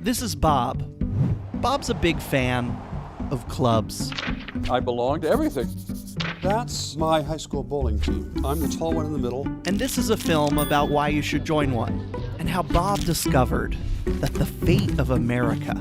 This is Bob. Bob's a big fan of clubs. I belong to everything. That's my high school bowling team. I'm the tall one in the middle. And this is a film about why you should join one, and how Bob discovered that the fate of America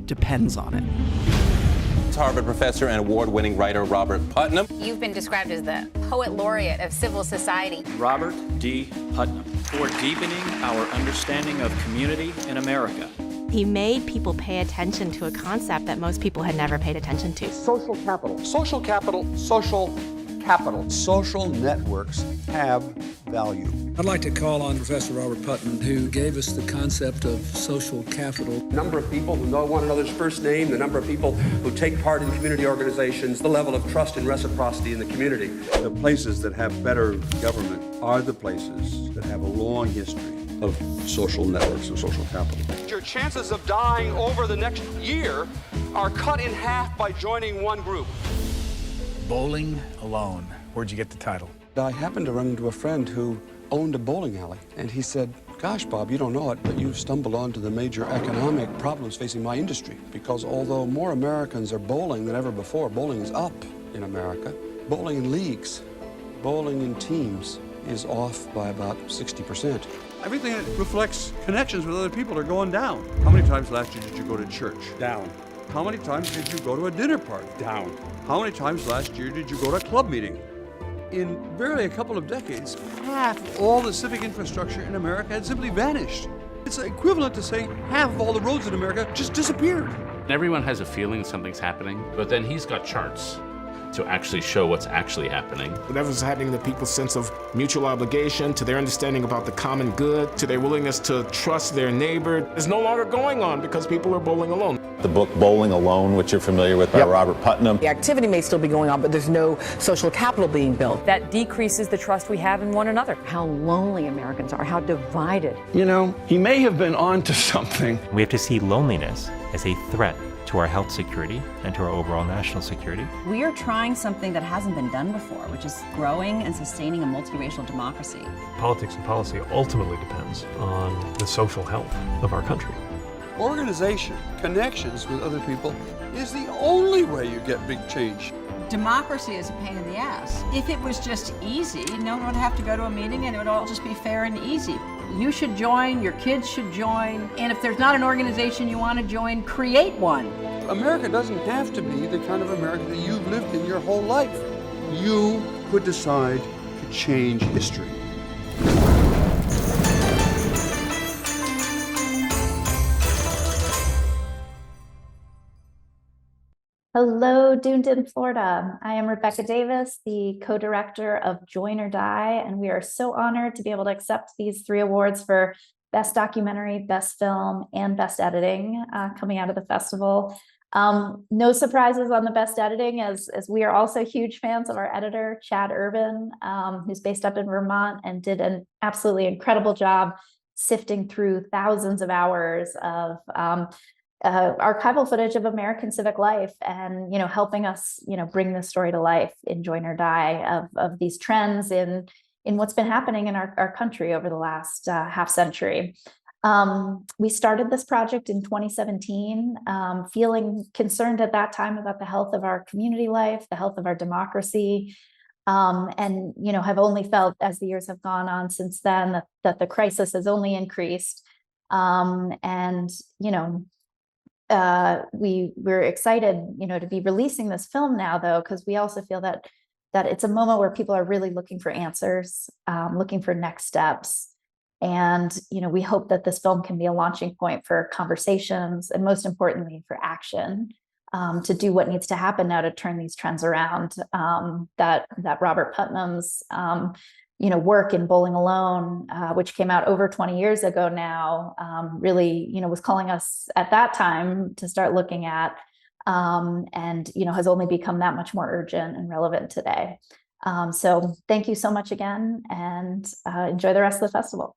depends on it. Harvard professor and award-winning writer Robert Putnam. You've been described as the poet laureate of civil society. Robert D. Putnam, for deepening our understanding of community in America. He made people pay attention to a concept that most people had never paid attention to. Social capital. Social capital. Social capital. Social networks have value. I'd like to call on Professor Robert Putnam, who gave us the concept of social capital. Number of people who know one another's first name, the number of people who take part in community organizations, the level of trust and reciprocity in the community. The places that have better government are the places that have a long history of social networks and social capital. Your chances of dying over the next year are cut in half by joining one group. Bowling Alone. Where'd you get the title? I happened to run into a friend who owned a bowling alley, and he said, "Gosh, Bob, you don't know it, but you've stumbled onto the major economic problems facing my industry, because although more Americans are bowling than ever before, bowling is up in America. Bowling in leagues, bowling in teams is off by about 60%. Everything that reflects connections with other people are going down. How many times last year did you go to church? Down. How many times did you go to a dinner party? Down. How many times last year did you go to a club meeting? In barely a couple of decades, half all the civic infrastructure in America had simply vanished. It's equivalent to saying half of all the roads in America just disappeared. Everyone has a feeling something's happening, but then he's got charts to actually show what's actually happening. Whatever's happening to people's sense of mutual obligation, to their understanding about the common good, to their willingness to trust their neighbor, is no longer going on because people are bowling alone. The book Bowling Alone, which you're familiar with by Robert Putnam. The activity may still be going on, but there's no social capital being built. That decreases the trust we have in one another. How lonely Americans are, how divided. You know, he may have been onto something. We have to see loneliness as a threat to our health security and to our overall national security. We are trying something that hasn't been done before, which is growing and sustaining a multiracial democracy. Politics and policy ultimately depends on the social health of our country. Organization, connections with other people, is the only way you get big change. Democracy is a pain in the ass. If it was just easy, no one would have to go to a meeting and it would all just be fair and easy. You should join, your kids should join, and if there's not an organization you want to join, create one. America doesn't have to be the kind of America that you've lived in your whole life. You could decide to change history. Hello, Dunedin, Florida. I am Rebecca Davis, the co-director of Join or Die, and we are so honored to be able to accept these 3 awards for Best Documentary, Best Film, and Best Editing coming out of the festival. No surprises on the Best Editing, as we are also huge fans of our editor, Chad Irvin, who's based up in Vermont and did an absolutely incredible job sifting through thousands of hours of archival footage of American civic life and, helping us, bring this story to life in Join or Die of these trends in what's been happening in our country over the last half century. We started this project in 2017, feeling concerned at that time about the health of our community life, the health of our democracy, and, have only felt as the years have gone on since then that the crisis has only increased. We're excited, to be releasing this film now, though, because we also feel that it's a moment where people are really looking for answers, looking for next steps. And, we hope that this film can be a launching point for conversations and, most importantly, for action to do what needs to happen now to turn these trends around. That Robert Putnam's work in Bowling Alone, which came out over 20 years ago now, really, was calling us at that time to start looking at, and, has only become that much more urgent and relevant today. So thank you so much again, and enjoy the rest of the festival.